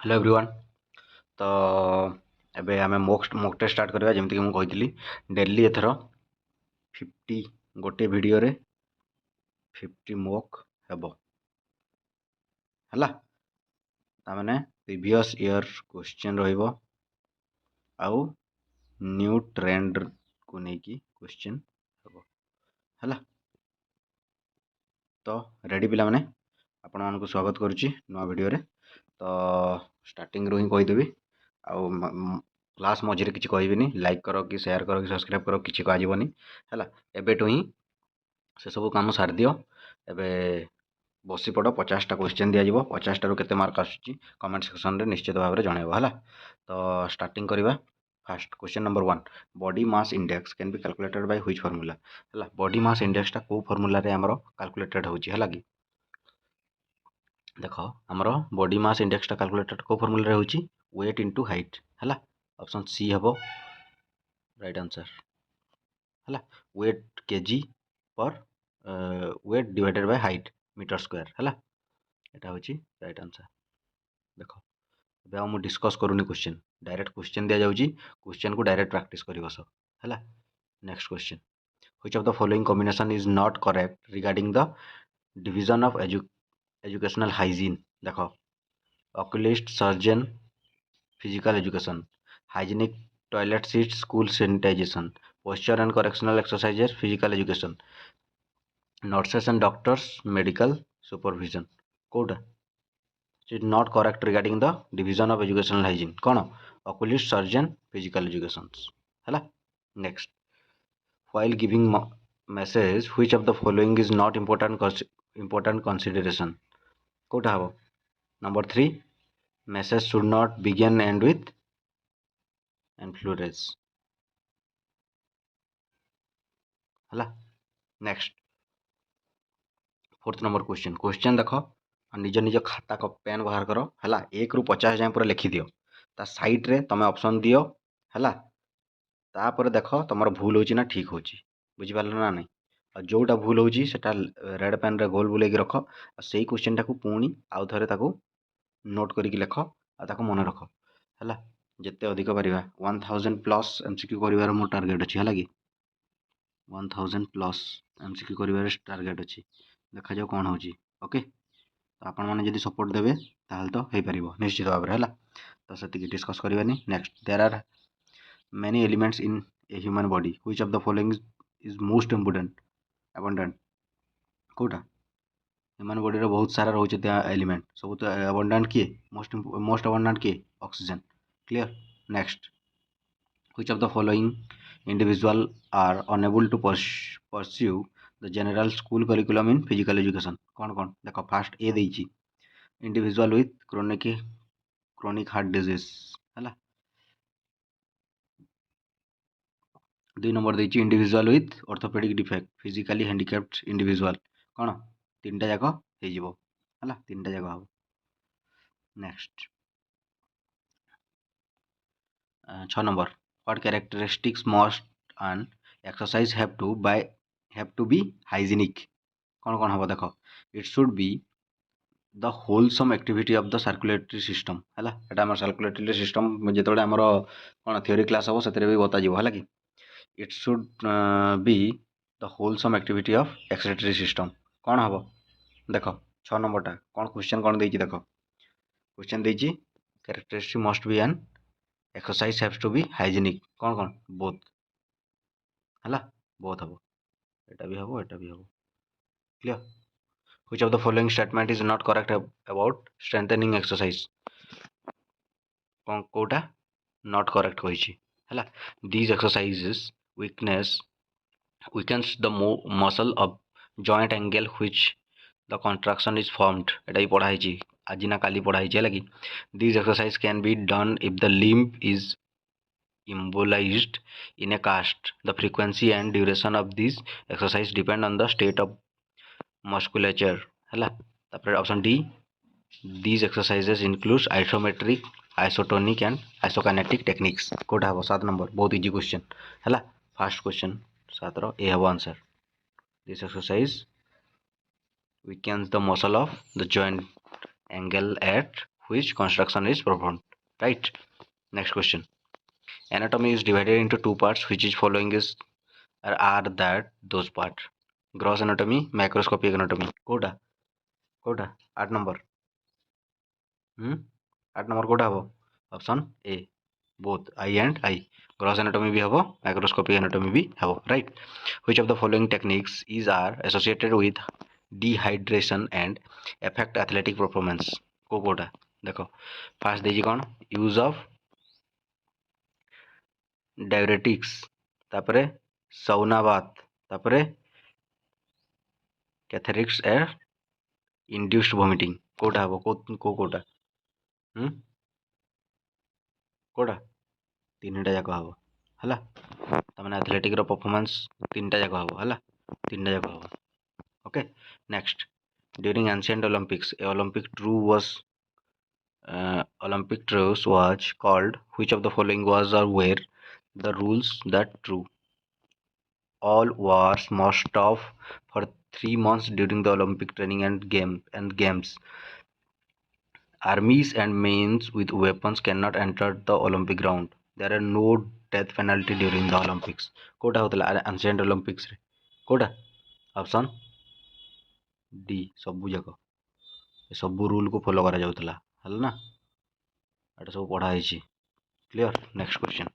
Hello everyone. तो एबे आमे मॉक टेस्ट स्टार्ट करबा जेमति कि मु कहितली डेली एथर 50 गोटे वीडियो रे 50 मॉक हेबो हला। ता माने प्रीवियस ईयर क्वेश्चन रहइबो आउ न्यू ट्रेंड को नै कि क्वेश्चन हेबो हला। तो रेडी पिला माने आपण मानको स्वागत करूची नवा वीडियो रे। तो स्टार्टिंग रो ही कहि देबी आउ क्लास मझे किसी कहबिनी लाइक करो कि शेयर करो कि सब्सक्राइब करो किसी कहबनी है एबेटू ही से सब कम सारी दियो। एबे बसी पड़ 50टा क्वेश्चन दिज्व 50 केते मार्क आसुची कमेंट सेक्शन रे निश्चित भाव में जनइब है। तो स्टार्टिंग करवा fast question number 1 body mass index can be calculated by which formula है। बॉडी मास इंडेक्सटा को फार्मूला रे हमरो कैलकुलेटेड होची है कि देख आमर बॉडी मास इंडेक्सटा कैलकुलेटेड को फार्मूला रे होची वेट इंटू हाइट है। ऑप्शन सी हेबो राइट आंसर है। Weight KG per weight divided by height metre square है एटा होची राइट आंसर। देख अब हम डिस्कस करूनी क्वेश्चन डायरेक्ट क्वेश्चन दिया जाउची क्वेश्चन को डायरेक्ट प्रैक्टिस करी बस है। Next question which of the following combination is not correct regarding the division of educational hygiene. देख oculist surgeon physical education hygienic toilet seat school sanitization posture and correctional exercises physical education nurses and doctors medical supervision कोटा is not correct regarding the division of educational hygiene कौन oculist surgeon physical education है। Next while giving message which of the following is not important consideration कोटा हम number 3 message should not begin and with एनफ्लोरेंस है। Next fourth number question question देख निज निज खाता पेन बाहर कर है 1 ରୁ 50 जाए पूरा लिखि दियो ता साइड रे तुम ऑप्शन दियो है। तापर देख तुम भूल होची ना ठीक होची बुझिपार ना नहीं और जोटा भूल होची सेटा रेड पेन रे गोल बुलेगी रख से क्वेश्चन टाकू पुणी आउ थे नोट करके लिख और मन रख है जिते अधिक पारिबा 1000 प्लस एमसीक्यू करिवार मो टार्गेट अछि है कि 1000 प्लस एमसीक्यू करिवार टार्गेट अछि देखा जाओ कौन होची ओके। तो आपण मैंने जदि सपोर्ट देवे ताल तो हो पार निश्चित भाव में है। तो से डिस्कस करवानी next there are many elements in a human body which of the following is most important abundant कोटा ह्यूमन बॉडी रे बहुत सारा रोचे एलिमेंट सब तो अबंडेंट किए मोस्ट अबंडेंट किए oxygen clear. Next which of the following individual are unable to pursue the general school curriculum in physical education कौन कौन देख फास्ट ए देइची individual with chronic heart disease है। 2 number देइची individual with orthopaedic defect physically handicapped individual कौन 3टा जाक हो है 3टा जाक हम। Next 6 number what characteristics must an exercise have to be hygienic कौन कौन हम देख it should be the wholesome activity of the circulatory system है यहाँ सर्कुलेटरी सिस्टम जो आमर कौन थ्योरी क्लास हम से भी बता है कि it should be the wholesome activity of excretory system कौन हम देख 6 नंबरटा कौन क्वेश्चन कौन देख क्वेश्चन देती characteristic must be an exercise haves to be hygienic कौन कौन बोथ है बोथ हम एटा भी हम एटा भी हम clear. Which of the following statement is not correct about strengthening exercise कोटा not correct कही है। These exercises weakens the muscle of joint angle which the contraction is formed एटा ही पढ़ाई आज ना काली पढ़ाई है लगी। These exercise can be done if the limb is immobilized in a cast. The frequency and duration of these exercise depend on the state of musculature है। Option D these exercises includes isometric isotonic and isokinetic techniques कोटा हम 7 number बहुत easy question है। Fast question 7 A हम answer this exercise weakens the muscle of the joint angle at which construction is performed, right? Next question. Anatomy is divided into two parts, which is following is are that those parts. Gross anatomy, macroscopic anatomy. कोटा 8 number. 8 number कोटा हबो? Option A both eye and eye. Gross anatomy भी हबो, macroscopic anatomy भी हबो, right? Which of the following techniques is are associated with dehydration and affect athletic performance? Kota देखो fast देजी कौन use of diuretics तापरे सौना बात तापरे कैथेरिक्स ए इंड्यूस्ड वोमिटिंग कोटा हबो कोटा कोटा तीनटा जाक हबो हला तमने एथलेटिक रो परफॉर्मेंस तीनटा जाक हबो हला तीनटा जाक हबो okay next during ancient Olympics A Olympic truce was called which of the following was or were the rules that true all wars must stop for 3 months during the Olympic training and games. Armies and men with weapons cannot enter the Olympic ground. There are no death penalty during the Olympics. कोटा होतला ancient Olympics रे Kota option D सबू जाक सबू rule को follow करा जाउतला हल ना एटा सब पढ़ा है क्लियर नेक्स्ट क्वेश्चन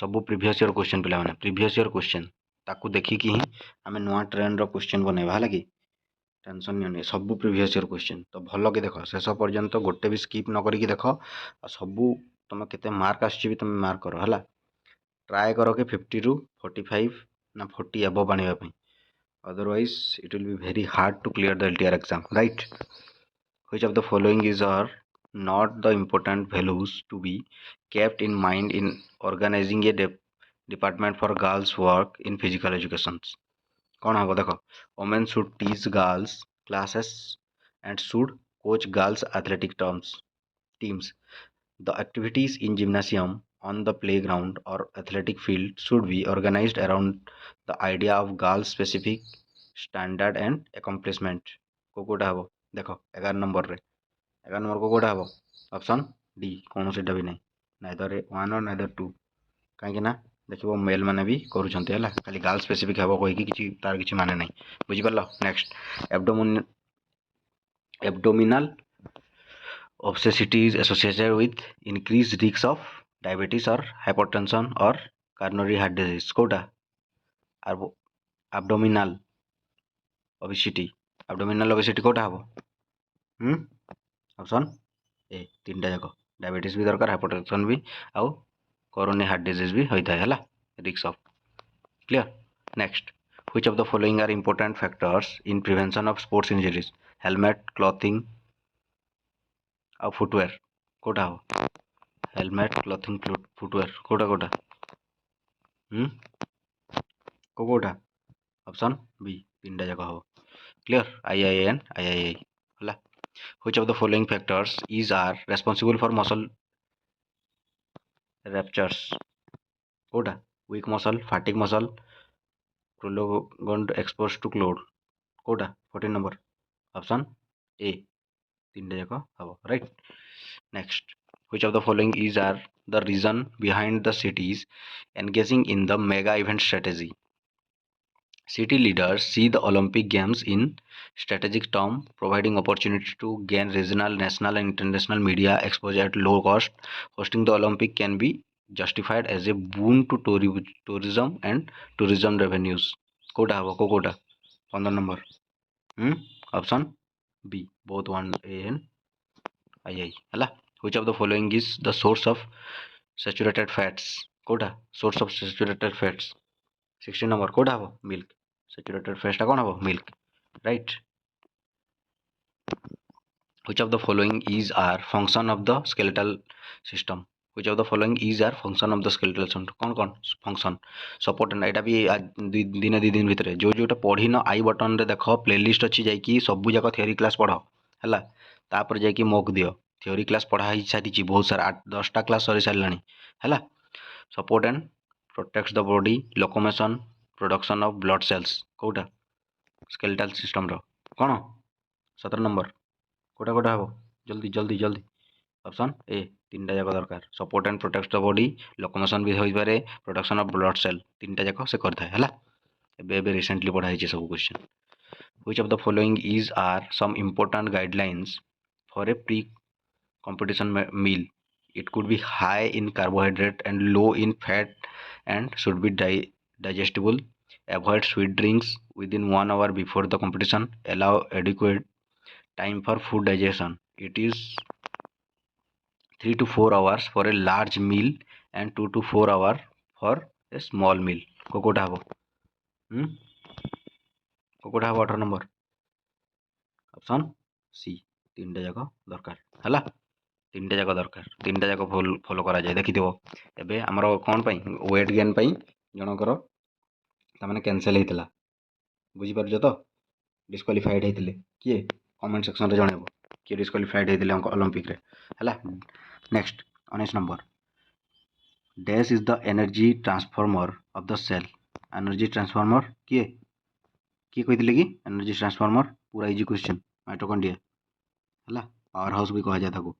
सब प्रीवियस ईयर क्वेश्चन पिला माने प्रीवियस ईयर क्वेश्चन ताकू देखिकी ही आम नुआ ट्रेंड रो क्वेश्चन बनैबा है कि टेंशन नहीं सब प्रीवियस ईयर क्वेश्चन तो भल कि देख शेष पर्यंत गोटे भी स्किप न करिकी देख सबू तुम केते मार्क आसछि तुम मार्क कर हला ट्राए कर कि 50 ରୁ 45 ना 40 अबव आनिबा पई otherwise it will be very hard to clear the LTR exam right which of the following is are not the important values to be kept in mind in organizing a department for girls work in physical education कौन हम देख women should teach girls classes and should coach girls athletic teams the activities in gymnasium on the playground or athletic field should be organized around the idea of girls specific standard and accomplishment Kota हम देख 11 number रे 11 number Kota हम option D कौन सीटा भी नहीं neither 1 और neither 2 कहीं ना देखो मेल मैंने भी करुँच है खाली गर्ल स्पेसिफिक हे कहीकि किसी तार किसी माने नहीं बुझिपार next abdominal obesity is associated with increased risk of diabetes or hypertension or coronary heart disease कोटा abdominal obesity कोटा हम ऑप्शन ए तीन टा जाक डायबिटीज भी दरकार हाइपरटेंशन भी आउ कोरोनरी हार्ट डिजीज भी होता है risk of clear next which of the following are important factors in prevention of sports injuries helmet clothing आउ फुटवेयर कोटा हो हेलमेट क्लॉथिंग फुटवेयर कोटा कोटा कोटा ऑप्शन बी तीन टा जाक हो क्लियर IIN III हला which of the following factors is are responsible for muscle ruptures कोटा weak muscle fatigue muscle prolonged exposure to load कोटा 14 नंबर ऑप्शन ए तीन जाक हम right next which of the following is are the reason behind the cities engaging in the mega event strategy city leaders see the Olympic Games in strategic term, providing opportunity to gain regional, national, and international media exposure at low cost. Hosting the Olympic can be justified as a boon to tourism and tourism revenues. कोटा हबो कोटा 15 number option B both 1A and II हला which of the following is the source of saturated fats कोटा source of saturated fats 16 number कोटा हबो milk saturated fats कौन हम milk right which of the following is are function of the skeletal system which of the following is are function of the skeletal system कौन function support and एटा भी दिन दी दिन भितर जो जोटा पढ़ी न आई बटन रे देख प्लेलिस्ट अच्छी जाकि सबू जाक थ्योरी क्लास पढ़ है तापर जाकि मॉक दियो थ्योरी क्लास पढ़ाई सारी बहुत सारा 8-10टा क्लास सरी सारे है support and protects the body locomotion production of blood cells कोटा स्केलेटल सिस्टम रो कौन 17 नंबर कोटा कोटा हम जल्दी जल्दी जल्दी ऑप्शन ए तीनटा जाक दरकार support and protect the body locomotion भी होई पारे प्रोडक्शन ऑफ ब्लड सेल तीनटा जाक से करता है हला एबे रिसेंटली पढ़ा है सब question which of the following is are some important guidelines for a pre competition meal. It could be high in carbohydrate and low in fat and should be digestible. Avoid sweet drinks within 1 hour before the competition. Allow adequate time for food digestion. It is 3 to 4 hours for a large meal and 2 to 4 hours for a small meal. कोकोटा हबो कोकोटा हबो 18 number option C तीनटा जाक दरकार हला तीनटा जाक दरकार तीनटा जाक फॉलो करा जाए देखिथिबो एबे हमर कोन पई वेट गेन पई जनकर तामाने कैंसिल हेतिला बुझी परजो तो डिस्क्वालिफाइड हेतिले किए कमेंट सेक्शन रे जणेबो किए डिस्क्वालिफाइड हेतिले ओलंपिक रे हला next 19 number dash is the energy transformer of the cell energy transformer किए किए कहिथिले कि एनर्जी ट्रांसफॉर्मर पूरा इजी क्वेश्चन माइटोकॉन्ड्रिया हला पावर हाउस भी कहा जाय ताको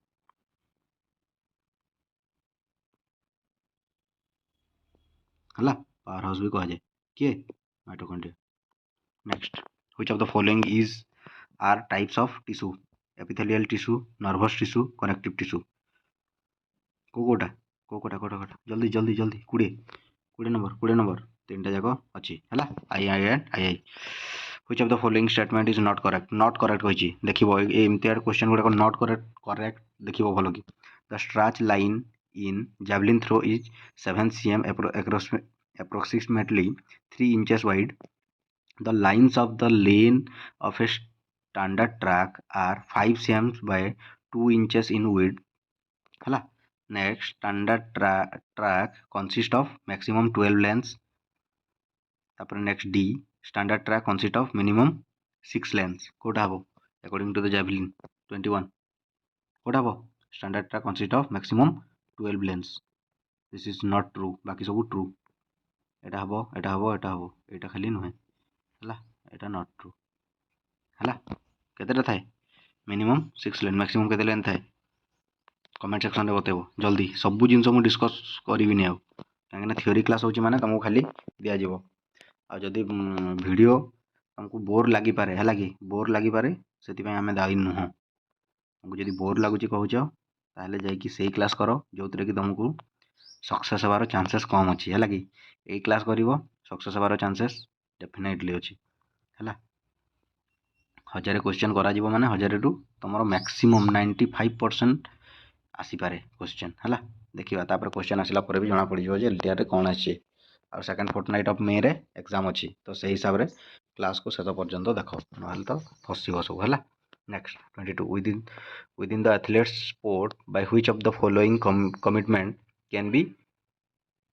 हला पावर हाउस भी कहा जाए किए mitochondria next which of the following is are types of tissue epithelial tissue nervous tissue connective tissue कोकोटा कोकोटा कोटा जल्दी जल्दी जल्दी 20 नंबर तीनटा जाक अच्छी है I I and I I which of the following statement is not correct कही देखिबो एमती क्वेश्चन गुडा नॉट करेक्ट देखिबो भलो कि the stretch line in javelin throw is 7 cm approximately 3 inches wide. The lines of the lane of a standard track are 5 cm by 2 inches in width. Hala. Next, standard track consists of maximum 12 lanes. तापर next D, standard track consists of minimum 6 lanes. Kota हबो according to the javelin 21. Kota हबो standard track consists of maximum 12 lanes. This is not true. बाकी सब true. एटा हबो एटा हबो एटा हबो एटा खाली नुहे हला एटा नॉट ट्रू हला केतेटा थाए मिनिमम 6 लेन मैक्सिमम केते लेन थाए कमेंट सेक्शन रे बतेबो जल्दी सब जिंस मु डिस्कस करबी नै काहेना थ्योरी क्लास होची माने तुमको खाली दिया जिवो आ जदी वीडियो तुमको बोर लागि पारे हला कि बोर लागि पारे सेति पय हमें दाई नुह तुमको जदी बोर लागुची कहउचो ताहले जाई कि सेही क्लास करो जोतरे कि तुमको सक्सेस हबार चांसेस कम अच्छी है कि ए क्लास करिवो सक्सेस हबार चांसेस डेफिनेटली अच्छी है 1000 क्वेश्चन करा जीवो माने 1000 टू तुमरो मैक्सिमम 95% आसीपारे क्वेश्चन है देखा तापर क्वेश्चन आसला पर भी जना पड़ जाए एलटीआर रे कौन आछे और सेकंड फोर्टनाइट ऑफ मे रे एग्जाम अच्छी तो सही हिसाब रे क्लास को शेष पर्यंत देख ना तो फसब सब है next 22 within the athletes sport by which of the following commitment can be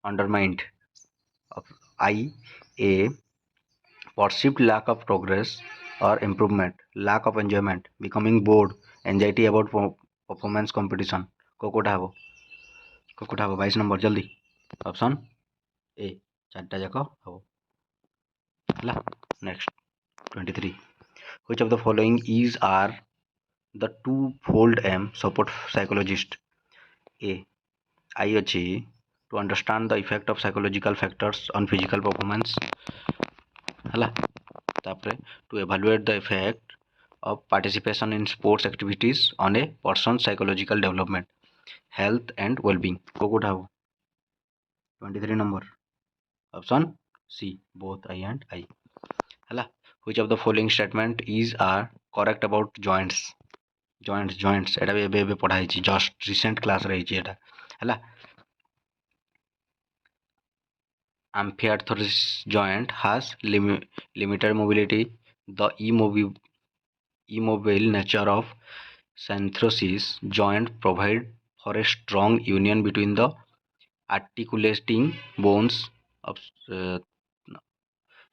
undermined of a perceived lack of progress or improvement lack of enjoyment becoming bored anxiety about performance competition कोकोटा हबो 22 number जल्दी option A चारटा जाक हबो हला next 23 which of the following is are the two fold aim support psychologist a I अच्छी to understand the effect of psychological factors on physical performance है to evaluate the effect of participation in sports activities on a person's psychological development health and well-being को कोठा 23 number option C both I and I है which of the following statement is are correct about joints एटा भी पढ़ाई just recent class रही एटा है amphiarthrosis joint has limited mobility. The immobile nature of synthesis joint provide for a strong union between the articulating bones of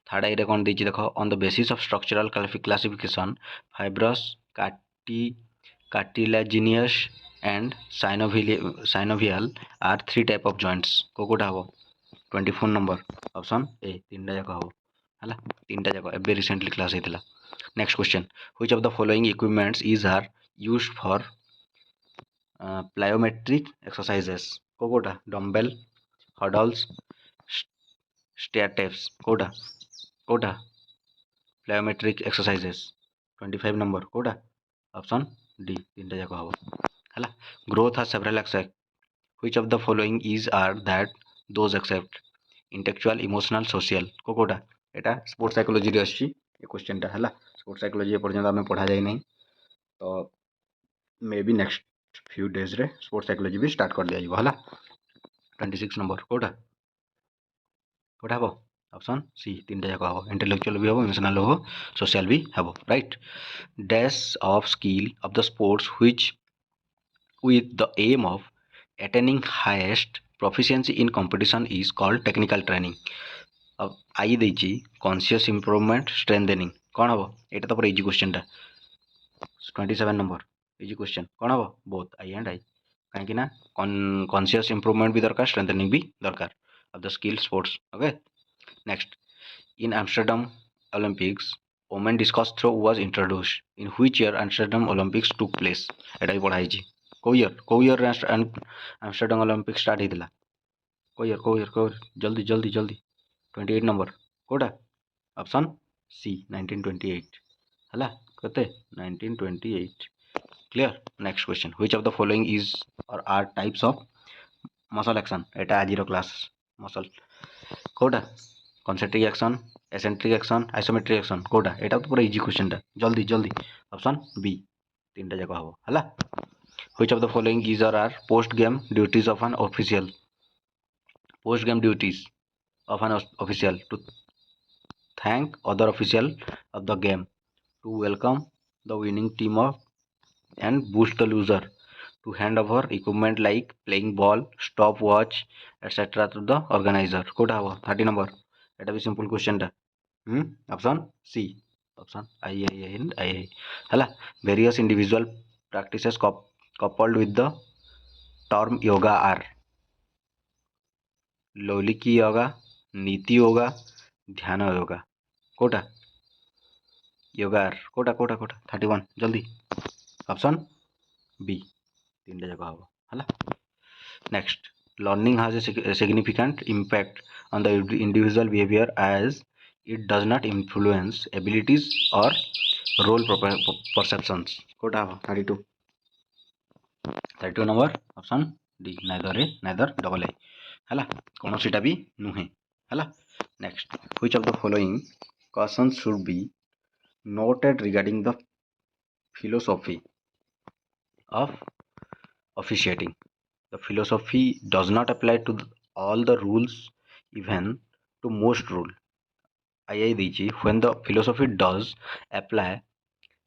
third eye कौन देछि देखो on the basis of structural classification fibrous cartilaginous and synovial are 3 type of joints कोकोटा हबो 24 number option ए तीनटा जाक हम है तीनटा जाक एबे रिसेंटली क्लास होता next question which of the following equipments is are used for plyometric exercises କୋଉଟା ଡମ୍ବେଲ୍ ହଡଲ୍ସ ଷ୍ଟେୟାରଷ୍ଟେପ୍ସ କୋଉଟା କୋଉଟା ପ୍ଲାୟୋମେଟ୍ରିକ୍ ଏକ୍ସରସାଇଜେସ୍ 25 ନମ୍ବର କୋଉଟା ଅପସନ୍ ଡି ତିନିଟା ଯାକ ହବ ହେଲା। Growth has several aspects. Which of the following is are that those accept intellectual emotional social କୋଉଟା ଏଟା ସ୍ପୋର୍ଟ ସାଇकोलॉजी ରେ ଆସିଛି ଏ क्वेश्चन ଟା ହେଲା। ସ୍ପୋର୍ଟ ସାଇकोलॉजी ଏପର୍ଯ୍ୟନ୍ତ ଆମେ ପଢା ଯାଇ ନାହିଁ ତ may be next few days रे स्पोर्ट्स साइकोलॉजी भी स्टार्ट कर दिया ହେଲା। 26 नंबर कोटा कोटा हबो ऑप्शन सी तीनटा जाक हबो इंटेलेक्चुअल भी हबो इमोशनल हबो सोशल भी हबो right. Dash of skill of the sports which with the aim of attaining highest proficiency in competition is called technical training। अब आई देछि कॉन्शियस इंप्रूवमेंट स्ट्रेंथनिंग कौन हबो एटा तो पूरा इजी क्वेश्चन टा 27 नंबर इजी क्वेश्चन कौन हबो बोथ आई एंड आई कहीं ना कॉन्शियस इंप्रूवमेंट भी दरकार स्ट्रेंथनिंग भी दरकार of the skill sports okay. Next in Amsterdam Olympics women discus throw was introduced in which year Amsterdam Olympics took place एटा भी पढ़ाई छी को ईयर एम्स्टर्डम ओलंपिक स्टार्ट होता को ईयर जल्दी जल्दी जल्दी 28 नंबर कोटा ऑप्शन सी 1928 हला कते 1928 clear. Next question which of the following is or are types of muscle action एटा आज क्लास मसल कोटा concentric action eccentric action isometric action कोटा एटा तो पूरा इजी क्वेश्चन टा जल्दी जल्दी ऑप्शन बी तीनटा जाक हबो हला। Which of the following is or are post-game duties of an official? Post-game duties of an official to thank other official of the game, to welcome the winning team of and boost the loser, to hand over equipment like playing ball, stopwatch, etc. to the organizer. Kota हवा 30 number. एटा भी simple question टा. Option C. Option I and I. हला various individual practices coupled with the term yoga are लौलिकी yoga नीति योगा ध्यान योगा कोटा योगा कोटा कोटा कोटा 31 जल्दी option B तीनटा जाक हबो हला। Next learning has a significant impact on the individual behaviour as it does not influence abilities और रोल परसेप्शंस कोटा हबो 32 number option D neither double A हला कौन सीटा भी नुहे हला। Next which of the following questions should be noted regarding the philosophy of officiating. The philosophy does not apply to all the rules, even to most rule. When the philosophy does apply,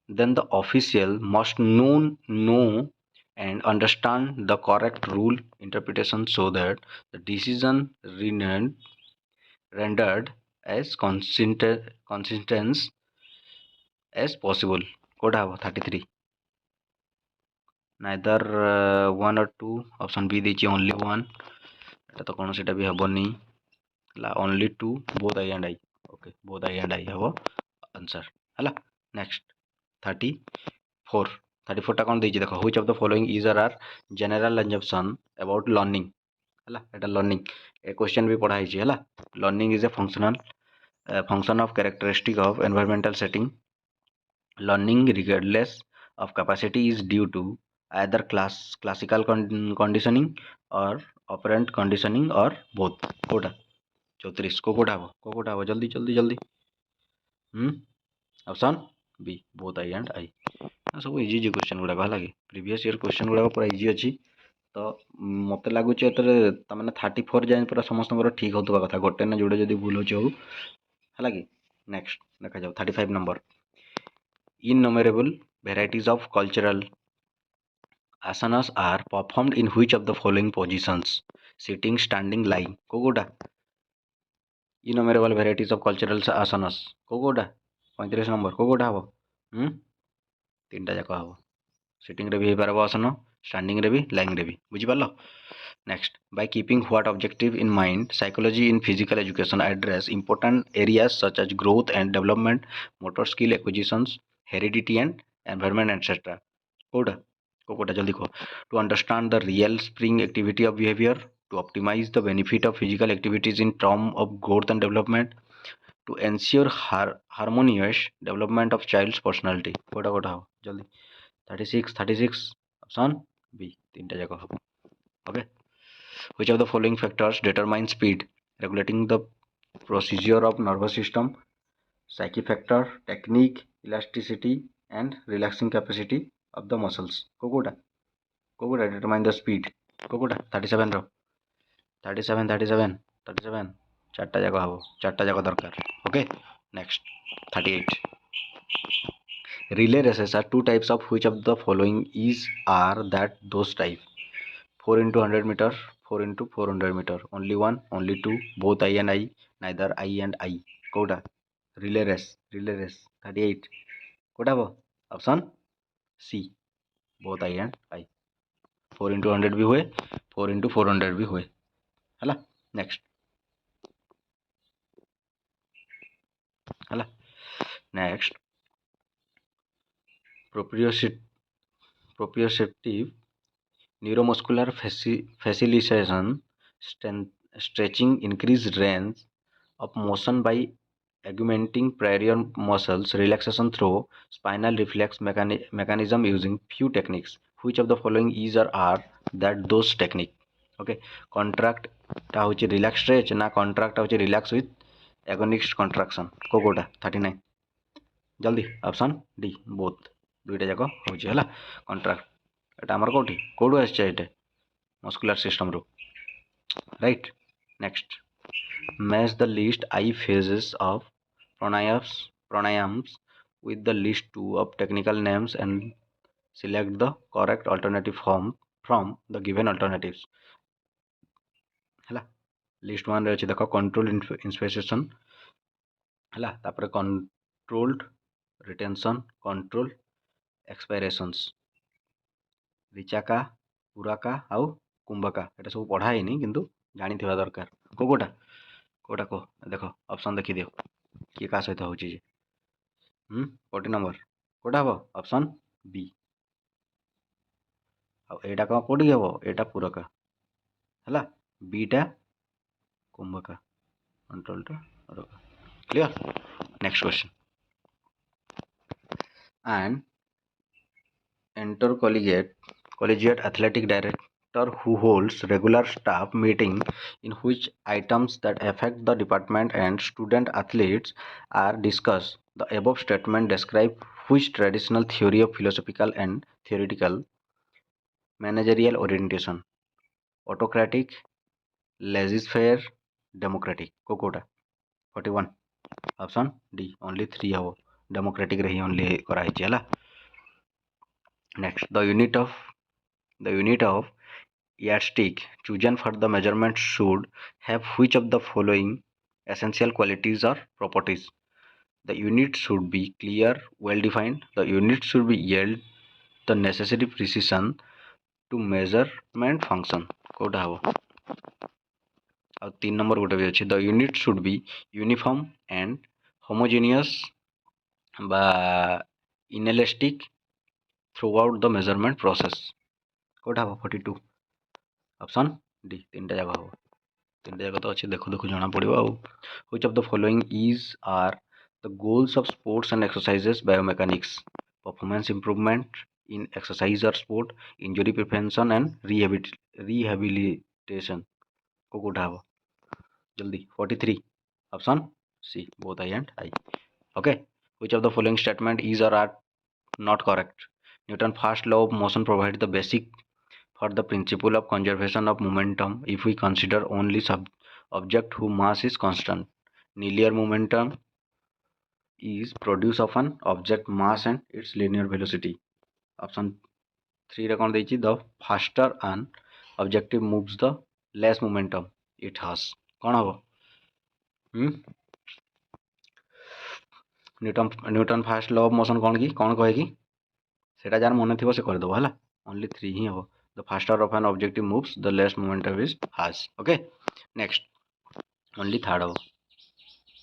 then the official must know and understand the correct rule interpretation so that the decision rendered as consistent as possible कोटा हबो 33 neither 1 और 2 option B देछि only 1 एटा तो कोन सेटा भी हबोनी ला only 2 both I and I okay both I and I हबो आंसर हला। नेक्स्ट 34 टा कोन देछि देखो which of the following is are general assumption about learning हला एटा लर्निंग ए क्वेश्चन भी पढ़ाई छी हला। Learning is a function of characteristic of environmental setting. Learning regardless of capacity is due to either classical conditioning or operant conditioning or both कोटा 34 कोटा हबो जल्दी जल्दी जल्दी option B both I and I सब इजी इजी क्वेश्चन गुड़ाक है कि previous year question गुड़ाक पूरा इजी अच्छी तो मत लगुच तमें 34 जाए पूरा समस्त ठीक होता कथा गोटे ना जोड़े जब भूल हो है कि। नेक्स्ट देखा जाओ 35 number innumerable varieties of cultural asanas are performed in which of the following positions sitting standing lying कोकोटा innumerable varieties of cultural asanas कोकोटा 35 नंबर कोकोटा हबो तीनटा जाक हबो सिटिंग रे भी पारबो आसन स्टैंडिंग रे भी लाइंग रे भी बुझी पारलो। Next by keeping what objective in mind psychology in physical education address important areas such as growth and development motor skill acquisitions heredity and environment etc कोटा कोटा जल्दी कह to understand the real spring activity of behaviour to optimise the benefit of physical activities in term of growth and development to ensure harmonious development of child's personality कोटा कोटा हो जल्दी 36 option B तीन टा जाक हम okay which of the following factors determine speed regulating the procedure of nervous system psyche factor technique elasticity and relaxing capacity of the muscles कोकोटा determine the speed कोकोटा 37 रो 37 चार्टा जाक हम चार्टा जाक दरकार okay next 38 relay races are two types of which of the following is are that those type 4 into 100 meter 4 into 400 meter only one only two both I and I neither I and I कोटा relay race 38 कोटा वो option C both I and I 4 into 100 भी हुए 4 into 400 भी हुए हला next हला next proprioceptive neuromuscular facilitation stretching increased range of motion by augmenting prior muscles relaxation through spinal reflex mechanism using few techniques which of the following is or are that those technique okay contract टा होची relax stretch ना contract टा होची relax with agonist contraction Kota 39 जल्दी option D both दुईटा जाक होची हला contract एटा हमर कोठी कोडू आछे एटे muscular system row right next match the list I phases of pranayams with the list 2 of technical names and select the correct alternative from the given alternatives ହେଲା list 1 रे अछि देखो controlled inspiration ହେଲା तापर controlled retention control expirations रिचाका पुराका आउ कुंभका एटा सब पढ़ा हैनी किंतु जानि थिबा दरकार कोटा को देखो ऑप्शन देखि दियो किए का सहित होची जे 40 नंबर कोटा हबो ऑप्शन बी आ एटा को कोडी हबो एटा पुरका हला बीटा कुंभका कंट्रोल टा रका clear next question and collegiate athletic director who holds regular staff meeting in which items that affect the department and student athletes are discussed. The above statement describe which traditional theory of philosophical and theoretical managerial orientation autocratic laissez-faire democratic कोकोटा 41 option D only 3 हबो democratic रही only करा हिची हला next the unit of yardstick chosen for the measurement should have which of the following essential qualities or properties the unit should be clear well defined the unit should be yield the necessary precision to measurement function कोटा हबो आ 3 number गोटे भी अछि the unit should be uniform and homogeneous बा inelastic throughout the measurement process Kota हबो 42 option D तीन टा जगह हबो तीन टा जगह तो अछि देखो देखो जाना पड़िबो आ which of the following is are the goals of sports and exercises biomechanics performance improvement in exercise or sport injury prevention and rehabilitation को कोटा हबो जल्दी 43 option C both I and I okay which of the following statement is or are not correct Newton first law of motion provides the basic for the principle of conservation of momentum if we consider only object whose mass is constant linear momentum is produced of an object mass and its linear velocity option 3 रे कोन देछि the faster an objective moves the less momentum it has कोन हबो Newton fast law of motion कौन कहे कि सेटा jar मन थी से करदेव है ओनली 3 ही हम the faster of an objective moves the less momentum is has okay next only third हम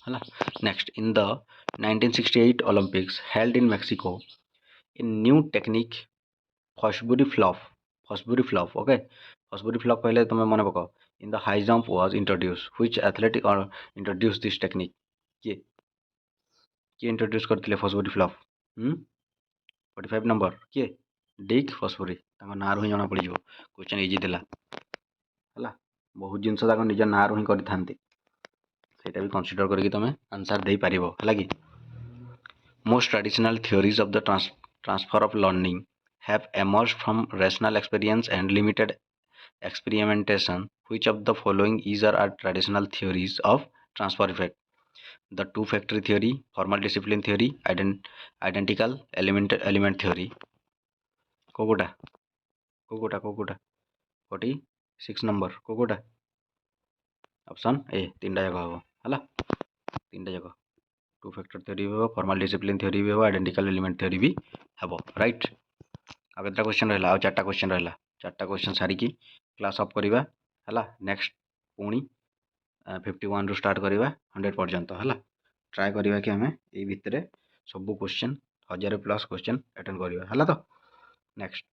है next in the 1968 Olympics held in Mexico in new technique Fosbury flop okay Fosbury flop कहले तुम मन पक in the high jump was introduce which athletic or introduce this technique किए किए introduce करथिले Fosbury flop 45 number किए Dick Fosbury ताଙ୍କ नाँ रू ही जना पड़िଯିବ क्वेश्चन इजी थिला ହେଲା बहुत जिनस ताଙ୍କ निज नाँ रू ही କରିଥାନ୍ତି ସେଇଟା ବି କନସିଡର କରିକି ତମେ ଆନ୍ସର ଦେଇପାରିବ ହେଲା କି most traditional theories of the transfer of learning have emerged from rational experience and limited experimentation which of the following is or are traditional theories of transfer effect the two factory theory formal discipline theory identical element theory କୋଉଟା କୋଉଟା 46 number କୋଉଟା option A तीनटा जाक हम है तीनटा जाक two factor theory भी हम फॉर्मल डिसिप्लिन थ्योरी भी हम आइडेंटिकल एलिमेंट थ्योरी भी हम राइट आ केटा क्वेश्चन रहा आ चार्टा क्वेश्चन रहा चार्टा क्वेश्चन सारिकी क्लास अफ करवा है नेक्स्ट पुणी 51 रु स्टार्ट करवा 100 पर्यंत है ट्राए करवा कि आम ये भितर सब क्वेश्चन 1000+ क्वेश्चन अटेंड करवा है तो next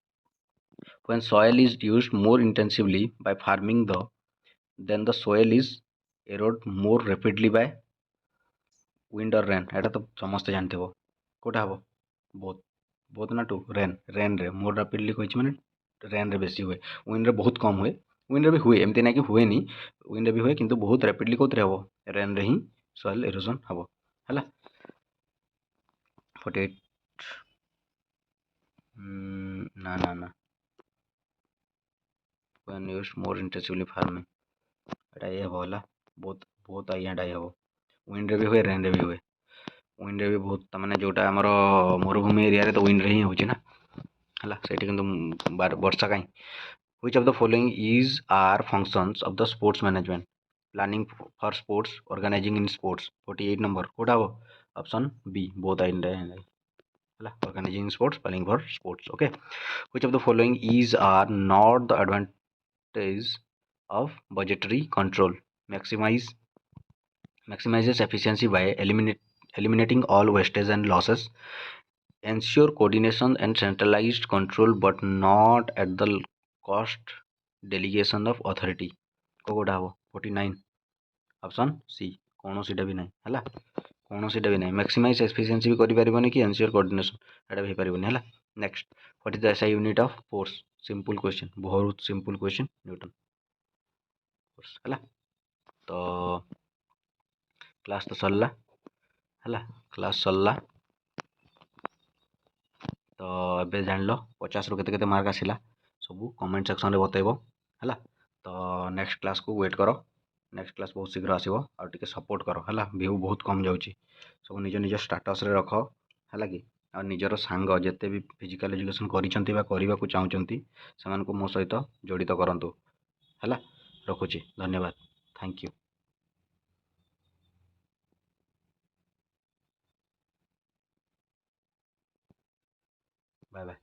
when soil is used more intensively by farming then the soil is erode more rapidly by wind or rain एटा तो समस्त जानते हो कोटा हम बहुत बहुत ना टू रेन रे मोर रापिडली कही मैंने रेन रे बेसी हुए विंड रे बहुत कम हुए विंड रे भी हुए एमती ना कि हुए नहीं विंड रे भी हुए किंतु बहुत रापिडली कौन हम रेन रे ही सॉइल इरोजन हम है 48 ना ना ना when used more intensively farming एटा ये होला बहुत बहुत आइयाटा ये हम विंड रे भी हुए रेन रे भी हुए विंड रे भी बहुत तमाने जोटा हमर मरुभूमि एरिया रे तो विंड रे ही होची ना हला सेठी किंतु वर्षा काई which of the following is are functions of the sports management planning for sports organizing in sports 48 number कोटा हो option B both are in हला organizing in sports planning for sports okay which of the following is are not the advantage of budgetary control maximizes efficiency by eliminating all wastage and losses ensure coordination and centralized control but not at the cost delegation of authority Kota हम 49 option C कौन सीटा भी ना है कौन सीटा भी ना मैक्सिमाइज एफिशिएंसी भी करें कि एनसीओर कोऑर्डिनेशन एटा भी पारबनी है next what is the SI unit of force simple question बहुत सिंपल क्वेश्चन न्यूटन फोर्स है तो क्लास तो सरला है क्लास सरला तो ये जान लो 50 रु केते मार्क आसला सब कमेंट सेक्शन में बतैब है तो नेक्स्ट क्लास को वेट कर नेक्स्ट क्लास बहुत शीघ्र आसो और टे सपोर्ट कर है व्यू बहुत कम जाऊँगी सब निज निज स्टाटस रे रख है कि आ निजर सांग जिते भी फिजिकल एजुकेशन करने को चाहते से मो सहित जड़ित करूँ है रखुची धन्यवाद थैंक यू बाय बाय।